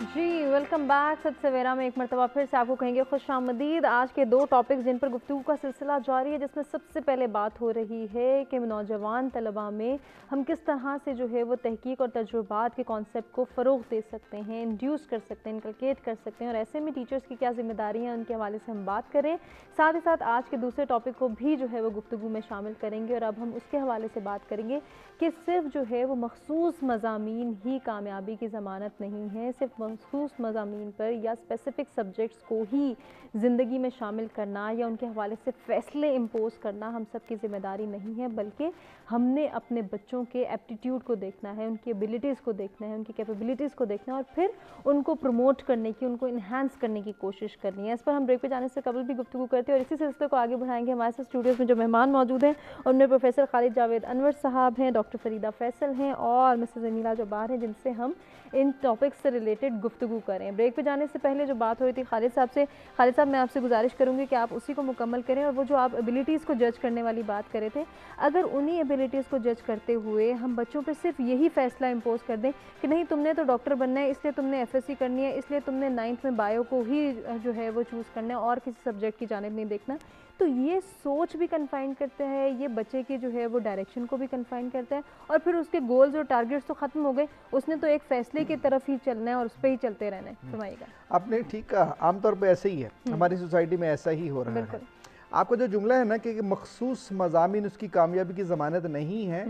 जी welcome back. सत सवेरा में एक मरतबा फिर से आपको कहेंगे खुशामदीद। आज के दो टॉपिक्स जिन पर गुफ्तगू का सिलसिला जारी है, जिसमें सबसे पहले बात हो रही है कि नौजवान तलबा में हम किस तरह से जो है वो तहकीक और तजुर्बात के कॉन्सेप्ट को फ़रोग़ दे सकते हैं, इंड्यूस कर सकते हैं, इनकलकेट कर सकते हैं, और ऐसे में टीचर्स की क्या ज़िम्मेदारी हैं उनके हवाले से हम बात करें। साथ ही साथ आज के दूसरे टॉपिक को भी जो है वो गुफ्तगू में शामिल करेंगे, और अब हम उसके हवाले से बात करेंगे कि सिर्फ जो है वो मखसूस मज़ामीन ही कामयाबी की ज़मानत नहीं है, सिर्फ मखसूस मज़ामीन पर या स्पेसिफ़िक सब्जेक्ट्स को ही ज़िंदगी में शामिल करना या उनके हवाले से फ़ैसले इम्पोज़ करना हम सब की ज़िम्मेदारी नहीं है, बल्कि हमने अपने बच्चों के एप्टीट्यूड को देखना है, उनकी एबिलिटीज़ को देखना है, उनकी कैपेबिलिटीज़ को देखना है, और फिर उनको प्रमोट करने की, उनको इन्हांस करने की कोशिश करनी है। इस पर हम ब्रेक पे जाने से कबल भी गुफ्तगू करते हैं और इसी सिलसिले को आगे बढ़ाएंगे। हमारे साथ स्टूडियोज़ में जो मेहमान मौजूद हैं उनमें प्रोफेसर खालिद जावेद अनवर साहब हैं, डॉक्टर फरीदा फैसल हैं और मिसेस जमीला जब्बार हैं, जिनसे हम इन टॉपिक्स से रिलेटेड गुफ्तगू करें। ब्रेक पे जाने से पहले जो बात हो रही थी खालिद साहब से, खालिद साहब मैं आपसे गुजारिश करूंगी कि आप उसी को मुकम्मल करें, और वो जो आप एबिलिटीज़ को जज करने वाली बात कर रहे थे, अगर उन्हीं एबिलिटीज़ को जज करते हुए हम बच्चों पर सिर्फ यही फ़ैसला इम्पोज कर दें कि नहीं तुमने तो डॉक्टर बनना है, इसलिए तुमने FSC करनी है, इसलिए तुमने 9th में बायो को ही जो है वो चूज़ करना है और किसी सब्जेक्ट की जानिब नहीं देखना, तो ये सोच भी कन्फाइन करता है, ये बच्चे की जो है वो डायरेक्शन को भी कन्फाइन करता है, और फिर उसके गोल्स और टारगेट्स तो ख़त्म हो गए, उसने तो एक फ़ैसले की तरफ ही चलना है और उस पर ही चलते रहना है। फरमाइएगा। आपने ठीक कहा, आमतौर पे ऐसे ही है, हमारी सोसाइटी में ऐसा ही हो रहा है। आपका जो जुमला है ना कि मखसूस मज़ामीन उसकी कामयाबी की ज़मानत नहीं है,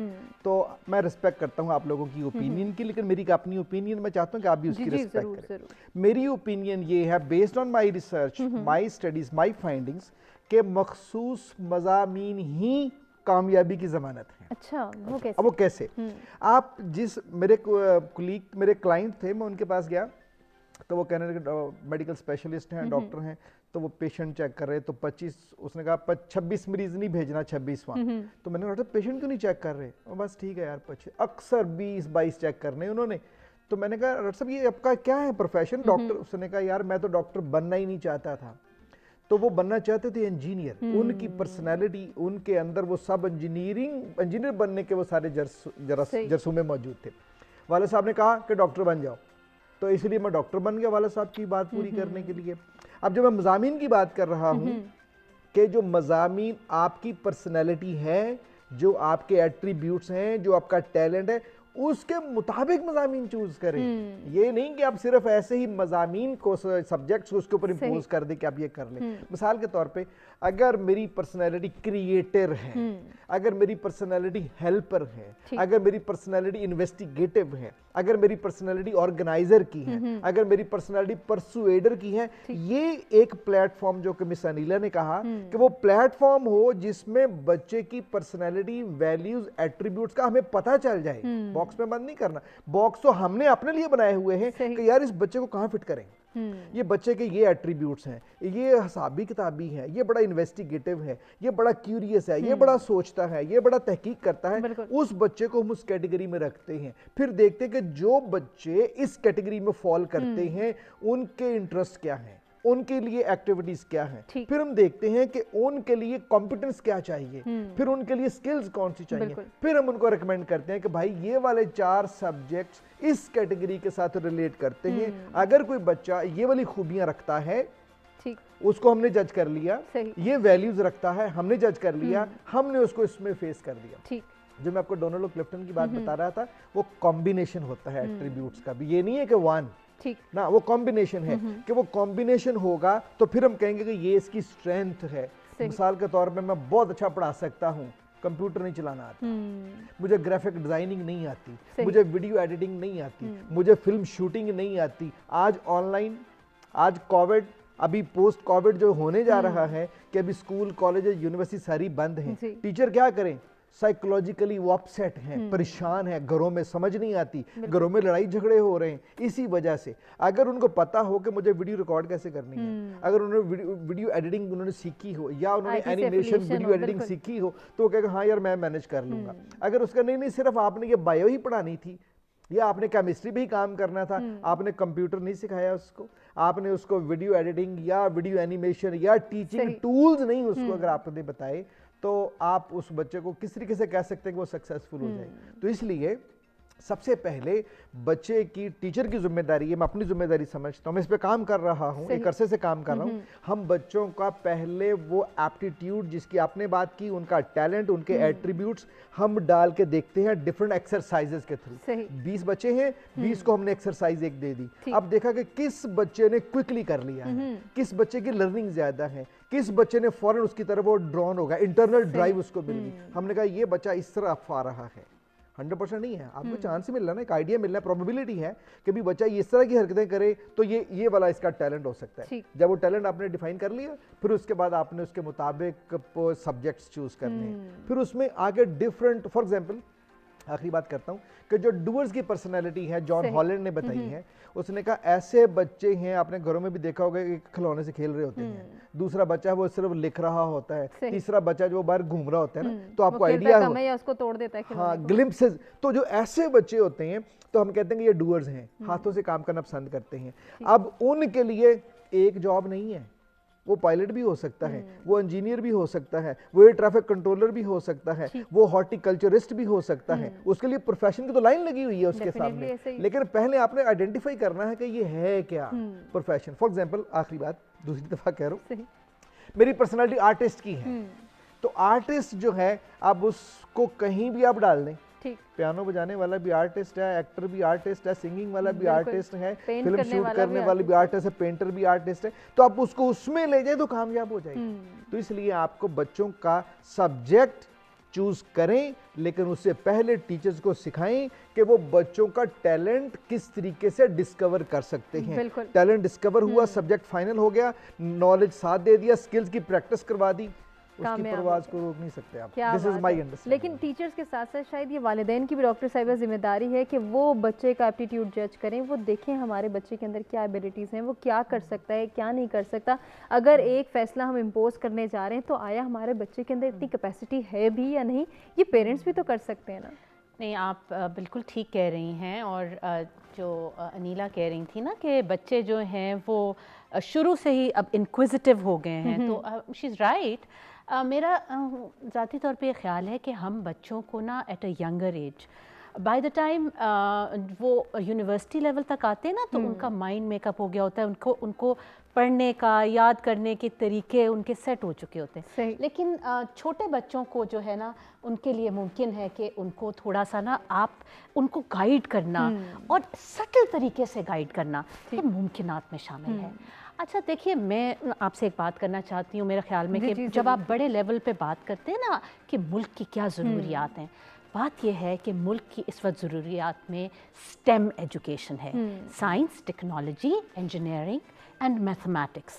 तो मैं रिस्पेक्ट करता हूँ आप लोगों की ओपिनियन की, लेकिन मेरी अपनी ओपिनियन मैं चाहता हूँ कि आप भी उसकी रिस्पेक्ट करें। मेरी ओपिनियन ये है, based on my research, my studies, my findings, के मखसूस मज़ामीन ही कामयाबी की ज़मानत है। अच्छा, वो कैसे? अब वो कैसे? आप जिस मेरे कुलीग, मेरे क्लाइंट थे, मैं उनके पास गया तो वो कहने लगे मेडिकल स्पेशलिस्ट हैं, डॉक्टर हैं, तो वो पेशेंट चेक कर रहे, तो 25, उसने कहा 26 मरीज नहीं भेजना, 26वां। तो मैंने कहा पेशेंट क्यों नहीं चेक कर रहे? और बस ठीक है यार, 25 अक्सर 20-22 चेक करने उन्होंने। तो मैंने कहा डॉक्टर साहब ये आपका क्या है प्रोफेशन? डॉक्टर। उसने कहा यार मैं तो डॉक्टर बनना ही नहीं चाहता था, तो वो बनना चाहते थे इंजीनियर। उनकी पर्सनैलिटी, उनके अंदर वो सब इंजीनियर बनने के वो सारे जरसूमे मौजूद थे। वाले साहब ने कहा कि डॉक्टर बन जाओ, तो इसलिए मैं डॉक्टर बन गया वाले साहब की बात पूरी करने के लिए। अब जब मैं मज़ामीन की बात कर रहा हूँ कि जो मज़ामीन आपकी पर्सनैलिटी है, जो आपके एट्रीब्यूट्स हैं, जो आपका टैलेंट है, उसके मुताबिक मज़ामीन चूज करें। ये नहीं कि आप सिर्फ ऐसे ही मज़ामीन को, सब्जेक्ट्स को उसके ऊपर इम्पोज कर दे कि आप ये कर लें। मिसाल के तौर पे अगर मेरी पर्सनैलिटी क्रिएटर है, अगर मेरी पर्सनैलिटी हेल्पर है, अगर मेरी पर्सनैलिटी इन्वेस्टिगेटिव है, अगर मेरी पर्सनैलिटी ऑर्गेनाइजर की है, अगर मेरी पर्सनैलिटी परसुएडर की है, ये एक प्लेटफॉर्म, जो कि मिस अनीला ने कहा कि वो प्लेटफॉर्म हो जिसमें बच्चे की पर्सनैलिटी, वैल्यूज, एट्रीब्यूट्स का हमें पता चल जाए। बॉक्स में बंद नहीं करना, बॉक्स तो हमने अपने लिए बनाए हुए हैं कि यार इस बच्चे को कहां फिट करें, ये बच्चे के ये एट्रीब्यूट्स हैं, ये हिसाबी किताबी है, ये बड़ा इन्वेस्टिगेटिव है, ये बड़ा क्यूरियस है, ये बड़ा सोचता है, ये बड़ा तहकीक करता है, उस बच्चे को हम उस कैटेगरी में रखते हैं। फिर देखते हैं कि जो बच्चे इस कैटेगरी में फॉल करते हैं उनके इंटरेस्ट क्या हैं, उनके लिए एक्टिविटीज क्या हैं, फिर हम देखते हैं कि उनके लिए कॉम्पिटेंस क्या चाहिए, फिर उनके लिए स्किल्स कौन सी चाहिए, फिर हम उनको रिकमेंड करते हैं कि भाई ये वाले 4 सब्जेक्ट्स इस कैटेगरी के साथ रिलेट करते हैं। अगर कोई बच्चा ये वाली खूबियां रखता है, उसको हमने जज कर लिया, ये वैल्यूज रखता है, हमने जज कर लिया, हमने उसको इसमें फेस कर दिया। जो मैं आपको डोनाल्ड क्लिफ्टन की बात बता रहा था, वो कॉम्बिनेशन होता है एट्रीब्यूट्स का भी, ये नहीं है कि वन ना, वो कॉम्बिनेशन है कि वो कॉम्बिनेशन होगा तो फिर हम कहेंगे कि ये इसकी स्ट्रेंथ है। मिसाल के तौर पे मैं बहुत अच्छा पढ़ा सकता हूँ, कंप्यूटर नहीं चलाना आता, मुझे ग्राफिक डिजाइनिंग नहीं आती, मुझे वीडियो एडिटिंग नहीं आती, मुझे फिल्म शूटिंग नहीं आती। आज ऑनलाइन, आज कोविड, अभी पोस्ट कोविड जो होने जा रहा है कि अभी स्कूल, कॉलेज, यूनिवर्सिटी सारी बंद हैं, टीचर क्या करें? साइकोलॉजिकली वो अपसेट हैं, परेशान हैं, घरों में समझ नहीं आती, घरों में लड़ाई झगड़े हो रहे हैं। इसी वजह से अगर उनको पता हो कि मुझे वीडियो रिकॉर्ड कैसे करनी है, अगर उन्होंने वीडियो एडिटिंग उन्होंने सीखी हो, या उन्होंने एनिमेशन वीडियो एडिटिंग सीखी हो, तो वो कहेगा हाँ यार मैं मैनेज कर लूंगा। अगर उसका नहीं सिर्फ आपने ये बायो ही पढ़ानी थी, या आपने केमिस्ट्री भी काम करना था, आपने कंप्यूटर नहीं सिखाया उसको, आपने उसको वीडियो एडिटिंग या वीडियो एनिमेशन या टीचिंग टूल्स नहीं उसको अगर आपने बताए, तो आप उस बच्चे को किस तरीके से कह सकते हैं कि वो सक्सेसफुल हो जाए। तो इसलिए सबसे पहले बच्चे की, टीचर की जिम्मेदारी है, मैं अपनी जिम्मेदारी समझता हूँ, मैं इस पे काम कर रहा हूँ, एक अरसे से काम कर रहा हूँ। हम बच्चों का पहले वो एप्टीट्यूड जिसकी आपने बात की, उनका टैलेंट, उनके एट्रीब्यूट्स हम डाल के देखते हैं डिफरेंट एक्सरसाइजेस के थ्रू। 20 बच्चे हैं, 20 को हमने एक्सरसाइज एक दे दी। अब देखा कि किस बच्चे ने क्विकली कर लिया है, किस बच्चे की लर्निंग ज्यादा है, किस बच्चे ने फौरन उसकी तरफ वो ड्रॉन होगा, इंटरनल ड्राइव उसको मिल गई। हमने कहा ये बच्चा इस तरफ आ रहा है। 100% नहीं है, आपको चांस ही मिल रहा है ना, एक आइडिया मिल रहा है, प्रोबेबिलिटी है कि भी बच्चा इस तरह की हरकतें करे तो ये वाला इसका टैलेंट हो सकता है। जब वो टैलेंट आपने डिफाइन कर लिया, फिर उसके बाद आपने उसके मुताबिक सब्जेक्ट्स चूज करने हैं। फिर उसमें आगे डिफरेंट, फॉर एग्जांपल आखिरी बात करता हूं कि जो डूअर्स की पर्सनैलिटी है, जॉन हॉलैंड ने बताई है, उसने कहा ऐसे बच्चे हैं, आपने घरों में भी देखा होगा, एक खिलौने से खेल रहे होते हैं, दूसरा बच्चा वो सिर्फ लिख रहा होता है, तीसरा बच्चा जो बाहर घूम रहा होता है ना, तो आपको आइडिया हो, या उसको तोड़ देता है, हाँ, ग्लिम्पसेस। तो जो ऐसे बच्चे होते हैं तो हम कहते हैं कि ये डूअर्स हैं, हाथों से काम करना पसंद करते हैं। अब उनके लिए एक जॉब नहीं है, वो पायलट भी हो सकता है, वो इंजीनियर भी हो सकता है, वो एयर ट्रैफिक कंट्रोलर भी हो सकता है, वो हॉर्टिकल्चरिस्ट भी हो सकता है। उसके लिए प्रोफेशन की तो लाइन लगी हुई है उसके सामने, लेकिन पहले आपने आइडेंटिफाई करना है कि ये है क्या प्रोफेशन। फॉर एग्जांपल, आखिरी बात दूसरी दफा कह रहा हूं, मेरी पर्सनालिटी आर्टिस्ट की है, तो आर्टिस्ट जो है आप उसको कहीं भी आप डाल दें, पियानो बजाने वाला भी आर्टिस्ट है, एक्टर भी आर्टिस्ट है, सिंगिंग वाला भी आर्टिस्ट है, फिल्म शूट करने वाला भी आर्टिस्ट है, पेंटर भी आर्टिस्ट है, तो आप उसको उसमें ले जाए तो कामयाब हो जाएगी। तो इसलिए आपको बच्चों का सब्जेक्ट चूज करें, लेकिन उससे पहले टीचर्स को सिखाएं कि वो बच्चों का टैलेंट किस तरीके से डिस्कवर कर सकते हैं। टैलेंट डिस्कवर हुआ, सब्जेक्ट फाइनल हो गया, नॉलेज साथ दे दिया, स्किल्स की प्रैक्टिस करवा दी, उसकी परवाज को रोक नहीं सकते आप। This is my understanding। लेकिन टीचर्स के साथ साथ शायद ये वालिदैन की भी डॉक्टर साहिबा जिम्मेदारी है कि वो बच्चे का एप्टीट्यूड जज करें, वो देखें हमारे बच्चे के अंदर क्या एबिलिटीज़ हैं, वो क्या कर सकता है, क्या नहीं कर सकता। अगर एक फ़ैसला हम इम्पोज करने जा रहे हैं तो आया हमारे बच्चे के अंदर इतनी कैपेसिटी है भी या नहीं, ये पेरेंट्स भी तो कर सकते हैं ना। नहीं, आप बिल्कुल ठीक कह रही हैं। और जो अनीला कह रही थी ना कि बच्चे जो हैं वो शुरू से ही अब इंक्विजिटिव हो गए हैं, तो शी इज़ राइट। मेरा ज़ाती तौर पे ये ख्याल है कि हम बच्चों को ना at a younger age, by the time वो यूनिवर्सिटी लेवल तक आते हैं ना, तो उनका माइंड मेकअप हो गया होता है, उनको पढ़ने का, याद करने के तरीके उनके सेट हो चुके होते हैं। लेकिन छोटे बच्चों को जो है ना, उनके लिए मुमकिन है कि उनको थोड़ा सा ना आप उनको गाइड करना और सटल तरीके से गाइड करना, ये मुमकिनात में शामिल है। अच्छा देखिए, मैं आपसे एक बात करना चाहती हूँ, मेरे ख्याल में कि जब आप बड़े लेवल पे बात करते हैं ना कि मुल्क की क्या ज़रूरियात हैं, बात यह है कि मुल्क की इस वक्त ज़रूरियात में स्टेम एजुकेशन है, science, technology, engineering and mathematics.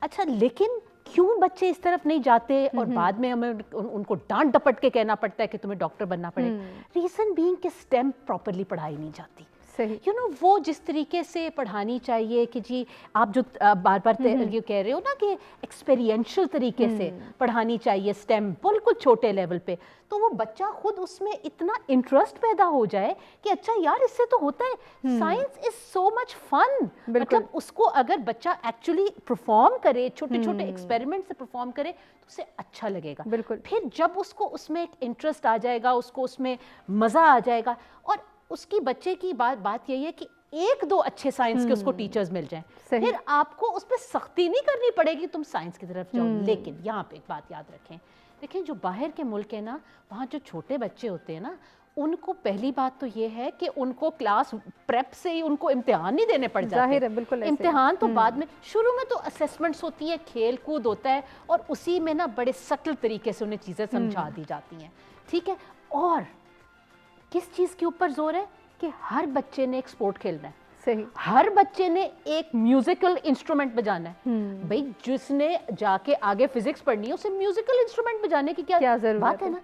अच्छा, लेकिन क्यों बच्चे इस तरफ नहीं जाते और बाद में हमें उनको डांट डपट के कहना पड़ता है कि तुम्हें डॉक्टर बनना पड़ेगा? रीज़न बीइंग कि स्टेम प्रॉपरली पढ़ाई नहीं जाती। यू नो, वो जिस तरीके से पढ़ानी चाहिए कि जी आप जो बार बार ये कह रहे हो ना कि एक्सपेरिएंशियल तरीके से पढ़ानी चाहिए स्टेम, बिल्कुल छोटे लेवल पे, तो वो बच्चा खुद उसमें इतना इंटरेस्ट पैदा हो जाए कि अच्छा यार इससे तो होता है, science is so much fun. मतलब उसको अगर बच्चा एक्चुअली परफॉर्म करे, छोटे छोटे एक्सपेरिमेंट से परफॉर्म करे, तो उसे अच्छा लगेगा। बिल्कुल। फिर जब उसको उसमें एक इंटरेस्ट आ जाएगा, उसको उसमें मज़ा आ जाएगा, और उसकी बच्चे की बात यही है कि एक दो अच्छे साइंस के उसको टीचर्स मिल जाएं, फिर आपको उस पर सख्ती नहीं करनी पड़ेगी, तुम साइंस की तरफ जाओ। लेकिन यहाँ पे एक बात याद रखें, देखें जो बाहर के मुल्क है ना, वहाँ जो छोटे बच्चे होते हैं ना, उनको पहली बात तो ये है कि उनको क्लास प्रेप से ही उनको इम्तिहान नहीं देने पड़ जाते। जाहिर है, बिल्कुल। इम्तिहान तो बाद में, शुरू में तो असेसमेंट्स होती हैं, खेल कूद होता है, और उसी में ना बड़े सटल तरीके से उन्हें चीज़ें समझा दी जाती हैं, ठीक है। और किस चीज़ के ऊपर जोर है कि हर बच्चे ने एक स्पोर्ट खेलना है, सही, हर बच्चे ने एक म्यूजिकल इंस्ट्रूमेंट बजाना है। भाई जिसने जाके आगे फिजिक्स पढ़नी है उसे म्यूजिकल इंस्ट्रूमेंट बजाने की क्या जरूरत बात है ना,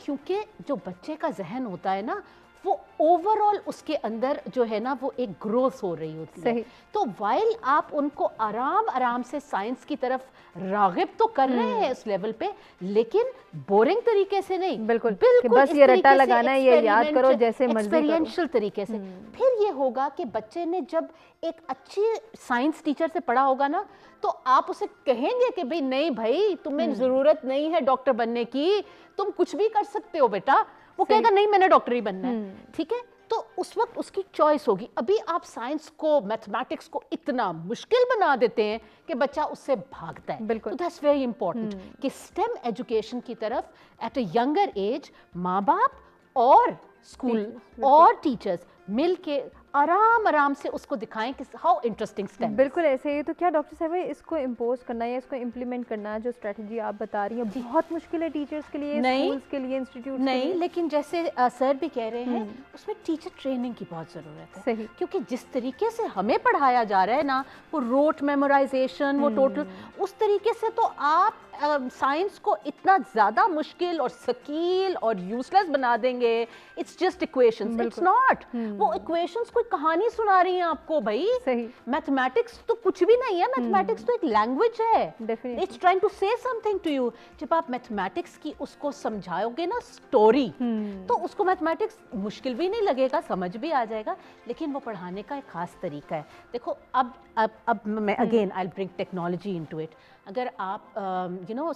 क्योंकि जो बच्चे का जहन होता है ना, वो ओवरऑल उसके अंदर जो है ना वो एक ग्रोथ हो रही होती है। तो वाइल आप उनको आराम आराम से साइंस की तरफ रागिब तो कर रहे हैं उस लेवल पे, लेकिन बोरिंग तरीके से नहीं, बिल्कुल बस ये रट्टा लगाना है, ये याद करो जैसे एक्सपेरिएंशियल तरीके से। फिर ये होगा कि बच्चे ने जब एक अच्छी साइंस टीचर से पढ़ा होगा ना, तो आप उसे कहेंगे कि भाई नहीं भाई, तुम्हें जरूरत नहीं है डॉक्टर बनने की, तुम कुछ भी कर सकते हो बेटा। वो कहेगा नहीं मैंने डॉक्टर ही बनना है, ठीक है। तो उस वक्त उसकी चॉइस होगी। अभी आप साइंस को, मैथमेटिक्स को इतना मुश्किल बना देते हैं कि बच्चा उससे भागता है। बिल्कुल। तो दैट्स वेरी इंपॉर्टेंट कि स्टेम एजुकेशन की तरफ एट अ यंगर एज माँ बाप और स्कूल और टीचर्स मिल के आराम आराम से उसको दिखाएं कि हाउ इंटरेस्टिंग स्टेम। बिल्कुल ऐसे ही। तो क्या डॉक्टर साहब इसको इम्पोज करना या इसको इम्प्लीमेंट करना, जो स्ट्रेटजी आप बता रही हैं, बहुत मुश्किल है टीचर्स के लिए, स्कूल्स के लिए, इंस्टीट्यूट नहीं, लेकिन जैसे सर भी कह रहे हैं उसमें टीचर ट्रेनिंग की बहुत ज़रूरत है। सही। क्योंकि जिस तरीके से हमें पढ़ाया जा रहा है ना, वो रोट मेमोराइजेशन, वो टोटल उस तरीके से तो आप साइंस को इतना ज़्यादा मुश्किल और सकील और यूजलेस बना देंगे। It's just equations, it's not. वो इक्वेशंस कोई कहानी सुना रही हैं आपको भाई। सही। मैथमेटिक्स तो कुछ भी नहीं है, मैथमेटिक्स तो एक लैंग्वेज है। Definitely. It's trying to say something to you. जब आप मैथमेटिक्स की उसको समझाओगे ना स्टोरी, तो उसको मैथमेटिक्स मुश्किल भी नहीं लगेगा, समझ भी आ जाएगा। लेकिन वो पढ़ाने का एक खास तरीका है। देखो अब मैं again I will bring technology into it. अगर आप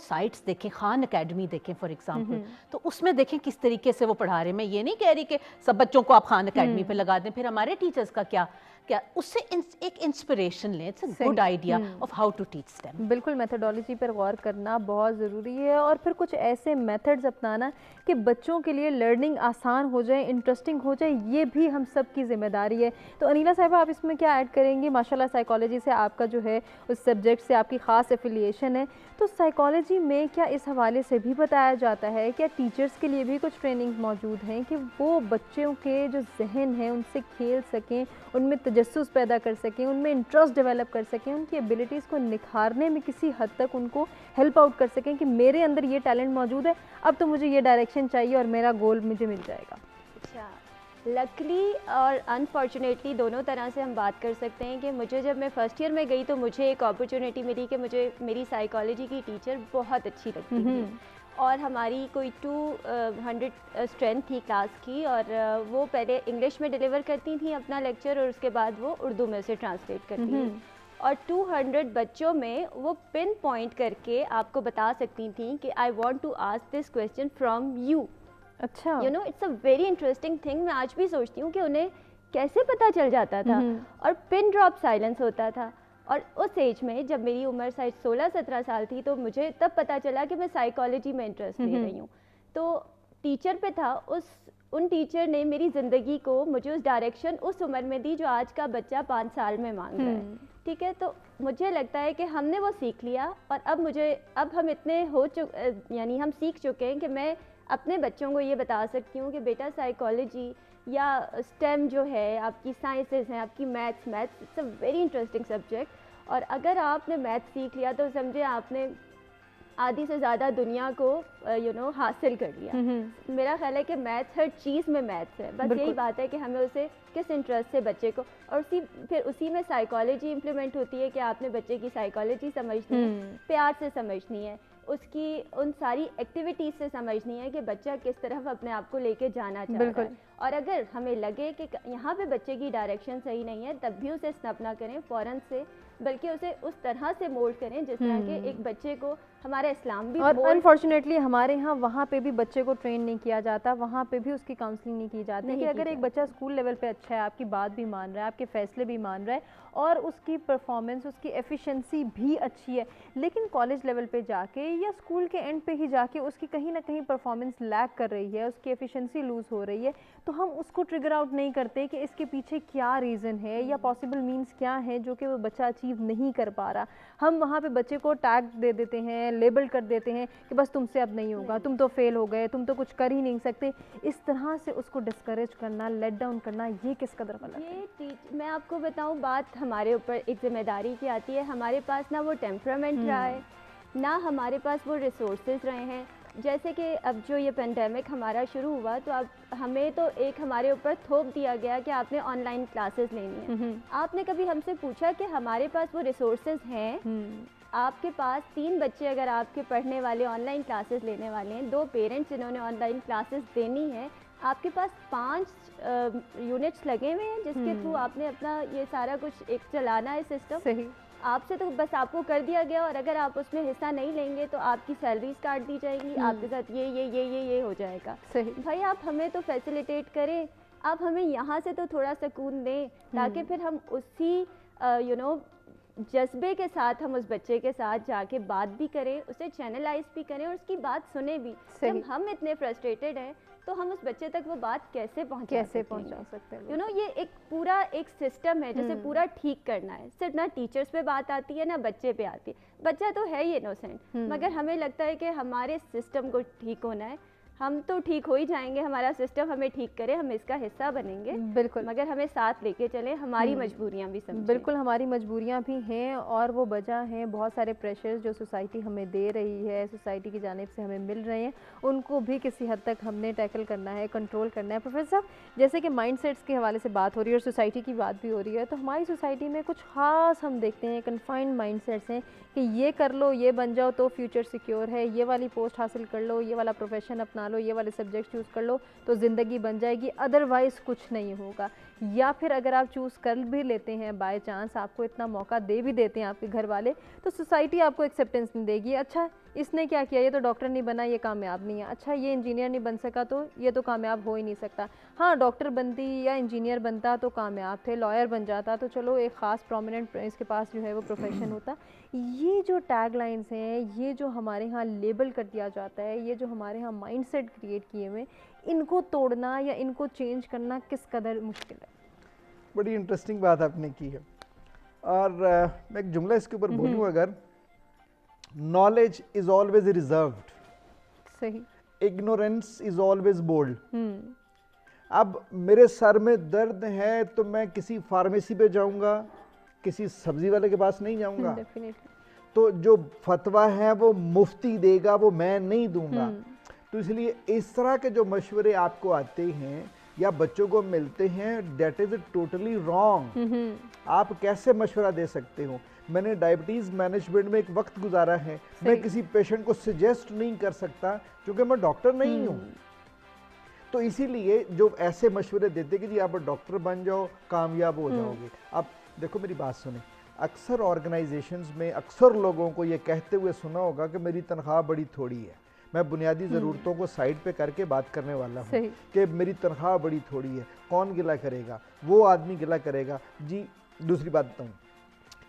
साइट्स देखें, खान एकेडमी देखें फॉर एग्जांपल, तो उसमें देखें किस तरीके से वो पढ़ा रहे हैं। मैं ये नहीं कह रही कि सब बच्चों को आप खान एकेडमी पे लगा दें, फिर हमारे टीचर्स का क्या उससे एक इंस्पिरेशन लें। It's a good idea of how to teach STEM. बिल्कुल, मेथोडोलॉजी पर गौर करना बहुत ज़रूरी है और फिर कुछ ऐसे मेथड्स अपनाना कि बच्चों के लिए लर्निंग आसान हो जाए, इंटरेस्टिंग हो जाए, ये भी हम सब की जिम्मेदारी है। तो अनीला साहिबा, आप इसमें क्या ऐड करेंगी? माशाल्लाह साइकोलॉजी से आपका जो है उस सब्जेक्ट से आपकी ख़ास एफिलिएशन है, तो साइकोलॉजी में क्या इस हवाले से भी बताया जाता है, क्या टीचर्स के लिए भी कुछ ट्रेनिंग मौजूद हैं कि वो बच्चों के जो जहन है उनसे खेल सकें, उनमें तजस्सुस पैदा कर सकें, उनमें इंटरेस्ट डेवलप कर सकें, उनकी एबिलिटीज़ को निखारने में किसी हद तक उनको हेल्प आउट कर सकें कि मेरे अंदर ये टैलेंट मौजूद है, अब तो मुझे ये डायरेक्शन चाहिए और मेरा गोल मुझे मिल जाएगा? अच्छा, लकली और अनफॉर्चुनेटली दोनों तरह से हम बात कर सकते हैं कि मुझे जब मैं फ़र्स्ट ईयर में गई तो मुझे एक अपॉर्चुनिटी मिली कि मुझे मेरी साइकोलॉजी की टीचर बहुत अच्छी लगती थी और हमारी कोई 200 स्ट्रेंथ थी क्लास की और वो पहले इंग्लिश में डिलीवर करती थी अपना लेक्चर और उसके बाद वो उर्दू में उसे ट्रांसलेट करती थी और 200 बच्चों में वो पिन पॉइंट करके आपको बता सकती थी कि I want to ask this question from you. अच्छा, you know, it's a very interesting thing. मैं आज भी सोचती हूँ कि उन्हें कैसे पता चल जाता था और पिन ड्रॉप साइलेंस होता था। और उस एज में जब मेरी उम्र शायद 16-17 साल थी तो मुझे तब पता चला कि मैं साइकोलॉजी में इंटरेस्ट ले रही हूँ। तो टीचर पे था, उन टीचर ने मेरी ज़िंदगी को मुझे उस डायरेक्शन उस उम्र में दी जो आज का बच्चा 5 साल में मांग रहा है। ठीक है, तो मुझे लगता है कि हमने वो सीख लिया और अब हम इतने यानी हम सीख चुके हैं कि मैं अपने बच्चों को ये बता सकती हूँ कि बेटा साइकोलॉजी या स्टेम जो है, आपकी साइंसेस हैं, आपकी maths it's a very interesting subject और अगर आपने मैथ्स सीख लिया तो समझे आपने आधी से ज़्यादा दुनिया को हासिल कर लिया। मेरा ख्याल है कि मैथ्स हर चीज़ में मैथ्स है, बस यही बात है कि हमें उसे किस इंटरेस्ट से बच्चे को और फिर उसी में साइकोलॉजी इम्प्लीमेंट होती है कि आपने बच्चे की साइकोलॉजी समझनी है, प्यार से समझनी है, उसकी उन सारी एक्टिविटीज़ से समझनी है कि बच्चा किस तरफ अपने आप को लेके जाना चाह रहा है। और अगर हमें लगे कि यहाँ पे बच्चे की डायरेक्शन सही नहीं है तब भी उसे स्नप ना करें फ़ौरन से, बल्कि उसे उस तरह से मोल्ड करें जिस तरह के एक बच्चे को हमारा इस्लाम भी। और अनफॉर्चुनेटली हमारे यहाँ वहाँ पे भी बच्चे को ट्रेन नहीं किया जाता, वहाँ पे भी उसकी काउंसलिंग नहीं की जाती कि अगर एक बच्चा स्कूल लेवल पे अच्छा है, आपकी बात भी मान रहा है, आपके फैसले भी मान रहा है और उसकी परफॉर्मेंस, उसकी एफिशिएंसी भी अच्छी है, लेकिन कॉलेज लेवल पे जाके या स्कूल के एंड पे ही जाके उसकी कहीं ना कहीं परफॉर्मेंस लैग कर रही है, उसकी एफिशिएंसी लूज़ हो रही है, तो हम उसको ट्रिगर आउट नहीं करते कि इसके पीछे क्या रीज़न है या पॉसिबल मीन्स क्या है जो कि वो बच्चा अचीव नहीं कर पा रहा। हम वहाँ पे बच्चे को टैग दे देते हैं, लेबल कर देते हैं कि बस तुमसे अब नहीं होगा, तुम तो फेल हो गए, तुम तो कुछ कर ही नहीं सकते। इस तरह से उसको डिस्करेज करना, लेट डाउन करना, ये किस कदर गलत है? मैं आपको बताऊँ, बात हमारे ऊपर एक जिम्मेदारी की आती है। हमारे पास ना वो टेम्परामेंट रहा है, ना हमारे पास वो रिसोर्सेज रहे हैं। जैसे कि अब जो ये पेंडेमिक हमारा शुरू हुआ तो अब हमें तो एक हमारे ऊपर थोप दिया गया कि आपने ऑनलाइन क्लासेस लेनी है। आपने कभी हमसे पूछा कि हमारे पास वो रिसोर्सेज हैं? आपके पास 3 बच्चे अगर आपके पढ़ने वाले ऑनलाइन क्लासेस लेने वाले हैं, 2 पेरेंट्स जिन्होंने ऑनलाइन क्लासेस देनी है, आपके पास 5 यूनिट्स लगे हुए हैं जिसके थ्रू आपने अपना ये सारा कुछ एक चलाना है सिस्टम। सही, आपसे तो बस आपको कर दिया गया और अगर आप उसमें हिस्सा नहीं लेंगे तो आपकी सैलरीज काट दी जाएगी, आपके साथ ये हो जाएगा। सही। भाई आप हमें तो फैसिलिटेट करें, आप हमें यहाँ से तो थोड़ा सुकून दें ताकि फिर हम उसी जज्बे के साथ हम उस बच्चे के साथ जाके बात भी करें, उसे चैनलाइज भी करें और उसकी बात सुने भी। जब हम इतने फ्रस्ट्रेटेड हैं तो हम उस बच्चे तक वो बात कैसे पहुंचा सकते हैं? ये एक पूरा एक सिस्टम है जैसे पूरा ठीक करना है। सिर्फ ना टीचर्स पे बात आती है ना बच्चे पे आती है। बच्चा तो है ही इनोसेंट, मगर हमें लगता है कि हमारे सिस्टम को ठीक होना है। हम तो ठीक हो ही जाएंगे, हमारा सिस्टम हमें ठीक करे, हम इसका हिस्सा बनेंगे, बिल्कुल, मगर हमें साथ लेके चले, हमारी मजबूरियां भी समझें। बिल्कुल, हमारी मजबूरियां भी हैं और वो वजह हैं बहुत सारे प्रेशर्स जो सोसाइटी हमें दे रही है, सोसाइटी की जानिब से हमें मिल रहे हैं, उनको भी किसी हद तक हमने टैकल करना है, कंट्रोल करना है। प्रोफेसर साहब, जैसे कि माइंडसेट्स के हवाले से बात हो रही है और सोसाइटी की बात भी हो रही है, तो हमारी सोसाइटी में कुछ ख़ास हम देखते हैं कन्फाइंड माइंडसेट्स हैं कि ये कर लो, ये बन जाओ तो फ्यूचर सिक्योर है, ये वाली पोस्ट हासिल कर लो, ये वाला प्रोफेशन अपना लो, ये वाले सब्जेक्ट चूज़ कर लो तो ज़िंदगी बन जाएगी, अदरवाइज़ कुछ नहीं होगा। या फिर अगर आप चूज़ कर भी लेते हैं, बाय चांस आपको इतना मौका दे भी देते हैं आपके घर वाले, तो सोसाइटी आपको एक्सेप्टेंस नहीं देगी। अच्छा, इसने क्या किया, ये तो डॉक्टर नहीं बना, ये कामयाब नहीं है। अच्छा, ये इंजीनियर नहीं बन सका तो ये तो कामयाब हो ही नहीं सकता। हाँ, डॉक्टर बनती या इंजीनियर बनता तो कामयाब थे, लॉयर बन जाता तो चलो एक ख़ास प्रोमिनेंट इसके पास जो है वो प्रोफेशन होता। ये जो टैग लाइन्स हैं, ये जो हमारे यहाँ लेबल कर दिया जाता है, ये जो हमारे यहाँ माइंडसेट क्रिएट किए हुए, इनको तोड़ना या इनको चेंज करना किस कदर मुश्किल है? बड़ी इंटरेस्टिंग बात आपने की है और मैं एक जुमला इसके ऊपर बोलूँ, अगर नॉलेज इज ऑलवेज रिजर्व्ड, सही, इग्नोरेंस इज ऑलवेज बोल्ड। अब मेरे सर में दर्द है तो मैं किसी फार्मेसी पे जाऊंगा, किसी सब्जी वाले के पास नहीं जाऊंगा। तो जो फतवा है वो मुफ्ती देगा, वो मैं नहीं दूंगा। तो इसलिए इस तरह के जो मशवरे आपको आते हैं या बच्चों को मिलते हैं, दैट इज टोटली रॉन्ग। आप कैसे मशवरा दे सकते हो? मैंने डायबिटीज़ मैनेजमेंट में एक वक्त गुजारा है, मैं किसी पेशेंट को सजेस्ट नहीं कर सकता क्योंकि मैं डॉक्टर नहीं हूँ। तो इसीलिए जो ऐसे मशवरे देते कि जी आप डॉक्टर बन जाओ, कामयाब हो जाओगे। अब देखो मेरी बात सुने, अक्सर ऑर्गेनाइजेशंस में अक्सर लोगों को ये कहते हुए सुना होगा कि मेरी तनख्वाह बड़ी थोड़ी है। मैं बुनियादी ज़रूरतों को साइड पे करके बात करने वाला हूँ कि मेरी तनख्वाह बड़ी थोड़ी है। कौन गिला करेगा? वो आदमी गिला करेगा। जी, दूसरी बात बताऊँ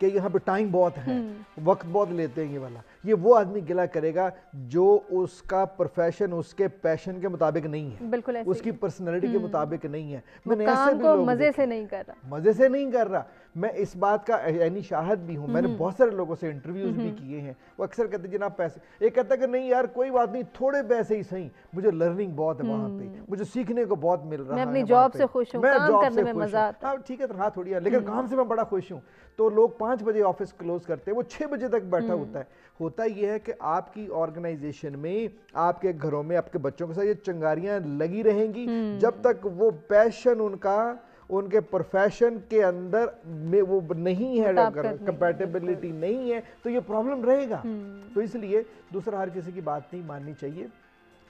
कि यहाँ पे टाइम बहुत है, वक्त बहुत लेते हैं, ये वाला, ये वो आदमी गिला करेगा जो उसका प्रोफेशन उसके पैशन के मुताबिक नहीं है, बिल्कुल उसकी पर्सनैलिटी के मुताबिक नहीं है। मैंने ऐसे भी लोग मजे से नहीं कर रहा, मजे से नहीं कर रहा। मैं इस बात का यानी शाहिद भी हूँ, मैंने बहुत सारे लोगों से इंटरव्यूज भी किए हैं। वो अक्सर कहते हैं जनाब पैसे, एक कहता है कि नहीं यार कोई बात नहीं, थोड़े पैसे ही सही, मुझे लर्निंग बहुत है वहाँ पे, मुझे सीखने को बहुत मिल रहा है, मैं अपनी जॉब से खुश हूँ, काम करने में मजा आता है। ठीक है, तनख्वाह थोड़ी है लेकिन काम से मैं बड़ा खुश हूँ। तो लोग 5 बजे ऑफिस क्लोज करते हैं, वो 6 बजे तक बैठा होता है। होता यह है कि आपकी ऑर्गेनाइजेशन में, आपके घरों में, आपके बच्चों के साथ ये चंगारियां लगी रहेंगी जब तक वो पैशन उनके प्रोफेशन के अंदर में वो नहीं है, कंपैटिबिलिटी नहीं है, तो ये प्रॉब्लम रहेगा। तो इसलिए दूसरा, हर किसी की बात नहीं माननी चाहिए,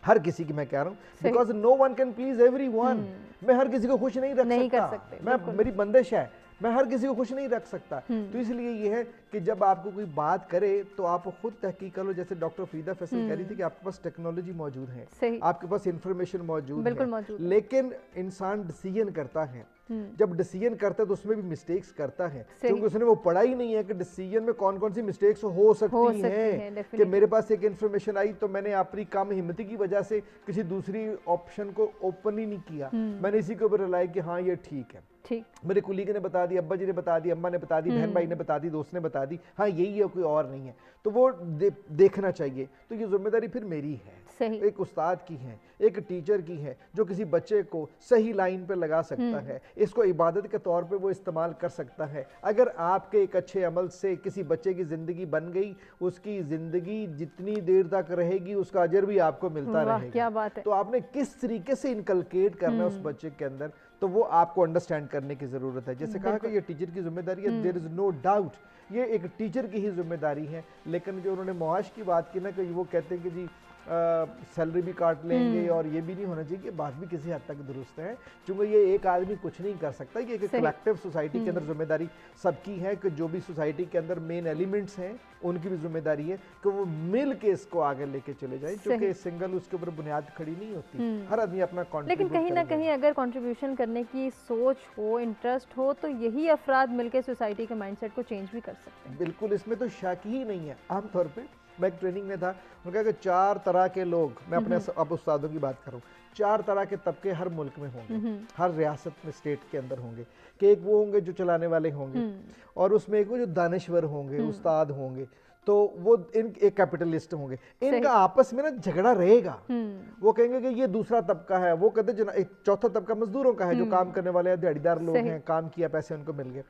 हर किसी की, मैं कह रहा हूँ, because no one can please everyone. मैं हर किसी को खुश नहीं रख सकता, मेरी बंदिश है, मैं हर किसी को खुश नहीं रख सकता। तो इसलिए ये है कि जब आपको कोई बात करे तो आप खुद तहकीक कर लो। जैसे डॉक्टर फरीदा फैसल कह रही थी कि आपके पास टेक्नोलॉजी मौजूद है, आपके पास इंफॉर्मेशन मौजूद है, लेकिन इंसान डिसीजन करता है। जब डिसीजन करता है तो उसमें भी मिस्टेक्स करता है, क्योंकि उसने वो पढ़ा ही नहीं है कि डिसीजन में कौन कौन सी मिस्टेक्स हो सकती हैं। कि मेरे पास एक इंफॉर्मेशन आई तो मैंने अपनी कम हिम्मती की वजह से किसी दूसरी ऑप्शन को ओपन ही नहीं किया, मैंने इसी के ऊपर रिलाई कि हाँ ये ठीक है, मेरे कुलीग ने बता दी, अब्बा जी ने बता दी, अम्मा ने बता दी, बहन भाई ने बता दी, दोस्त ने बता दी, हाँ यही है, कोई और नहीं है। तो वो देखना चाहिए। तो ये जिम्मेदारी फिर मेरी है, एक उस्ताद की है, एक टीचर की है, जो किसी बच्चे को सही लाइन पे लगा सकता है, इसको इबादत के तौर पे वो इस्तेमाल कर सकता है। अगर आपके एक अच्छे अमल से किसी बच्चे की ज़िंदगी बन गई, उसकी ज़िंदगी जितनी देर तक रहेगी उसका अजर भी आपको मिलता रहेगा। क्या बात है। तो आपने किस तरीके से इनकलकेट करना है उस बच्चे के अंदर, तो वो आपको अंडरस्टैंड करने की ज़रूरत है। जैसे कहा कि ये टीचर की जिम्मेदारी है, देयर इज़ नो डाउट, ये एक टीचर की ही जिम्मेदारी है। लेकिन जो उन्होंने मुआश की बात की ना, कि वो कहते हैं कि जी सैलरी भी काट लेंगे और ये भी नहीं होना चाहिए कि बात भी किसी हद तक दुरुस्त है, क्योंकि ये एक आदमी कुछ नहीं कर सकता, ये एक कलेक्टिव सोसाइटी के अंदर जिम्मेदारी सबकी है कि जो भी सोसाइटी के अंदर मेन एलिमेंट्स हैं उनकी भी जिम्मेदारी है कि वो मिल के इसको आगे लेके चले जाएं, क्योंकि सिंगल उसके ऊपर बुनियाद खड़ी नहीं होती, हर आदमी अपना कंट्रीब्यूट। लेकिन कहीं ना कहीं अगर कंट्रीब्यूशन करने की सोच हो, इंटरेस्ट हो, तो यही अफराद मिलकर सोसाइटी के माइंडसेट को चेंज भी कर सकते हैं। बिल्कुल, इसमें तो शक ही नहीं है। आमतौर पे मैं एक ट्रेनिंग में था, उन्होंने कहा कि 4 तरह के लोग, मैं अपने अब उस्तादों की बात करूं, 4 तरह के तबके हर मुल्क में होंगे, हर रियासत में, स्टेट के अंदर होंगे, कि एक वो होंगे जो चलाने वाले होंगे और उसमें एक वो जो दानिश्वर होंगे, उस्ताद होंगे, तो वो एक कैपिटलिस्ट होंगे, इनका आपस में ना झगड़ा रहेगा। वो कहेंगे कि ये दूसरा तबका है, वो कहते हैं एक चौथा तबका मजदूरों का है जो काम करने वाले हैं, दिहाड़ीदार लोग हैं, काम किया, पैसे उनको मिल गए।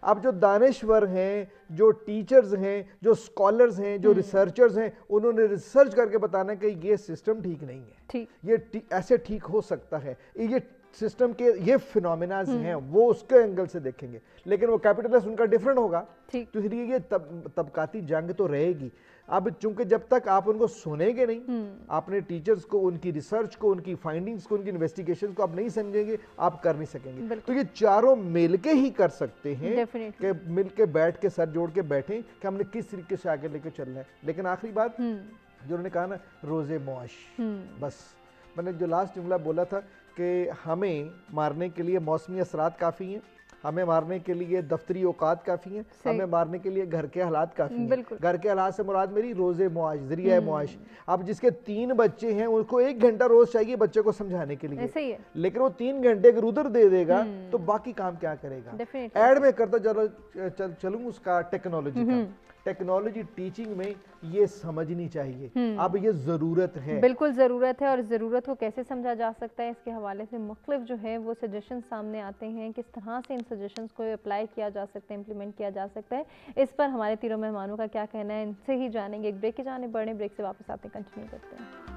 अब जो दानिश्वर हैं, जो टीचर्स हैं, जो स्कॉलर्स हैं, जो रिसर्चर्स हैं, उन्होंने रिसर्च करके बताना कि ये सिस्टम ठीक नहीं है, ये ऐसे ठीक हो सकता है, ये सिस्टम के ये फिनोमिनाज हैं, वो उसके एंगल से देखेंगे। लेकिन वो कैपिटलिस्ट उनका डिफरेंट होगा, तो इसलिए ये तबकाती जंग तो रहेगी। अब चूंकि जब तक आप उनको सुनेंगे नहीं, आपने टीचर्स को, उनकी रिसर्च को, उनकी फाइंडिंग्स को, उनकी इन्वेस्टिगेशन को आप नहीं समझेंगे, आप कर नहीं सकेंगे। तो ये चारों मिलके ही कर सकते हैं कि मिलके बैठ के सर जोड़ के बैठें कि हमने किस तरीके से आगे लेके चलना है। लेकिन आखिरी बात जो उन्होंने कहा ना, रोजे मौश, बस मैंने जो लास्ट जुमला बोला था कि हमें मारने के लिए मौसमी असरात काफ़ी हैं, हमें मारने के लिए दफ्तरी औकात काफ़ी हैं, हमें मारने के लिए घर के हालात काफ़ी हैं। घर के हालात से मुराद मेरी रोज़े मुआश, ज़रिया मुआश। अब जिसके 3 बच्चे हैं उसको 1 घंटा रोज़ चाहिए बच्चे को समझाने के लिए, लेकिन वो 3 घंटे अगर उधर दे देगा तो बाकी काम क्या करेगा। ऐड में करता चलूँ उसका टेक्नोलॉजी का, टेक्नोलॉजी टीचिंग में ये समझनी चाहिए, अब ये ज़रूरत है, बिल्कुल ज़रूरत है। और ज़रूरत को कैसे समझा जा सकता है, इसके हवाले से मुख्तलिफ जो है वो सजेशन सामने आते हैं, किस तरह से इन सजेशंस को अप्लाई किया जा सकता है, इम्प्लीमेंट किया जा सकता है। इस पर हमारे तीनों मेहमानों का क्या कहना है, इनसे ही जानेंगे। एक ब्रेक की जाने बढ़ने, ब्रेक से वापस आते कंटिन्यू करते हैं।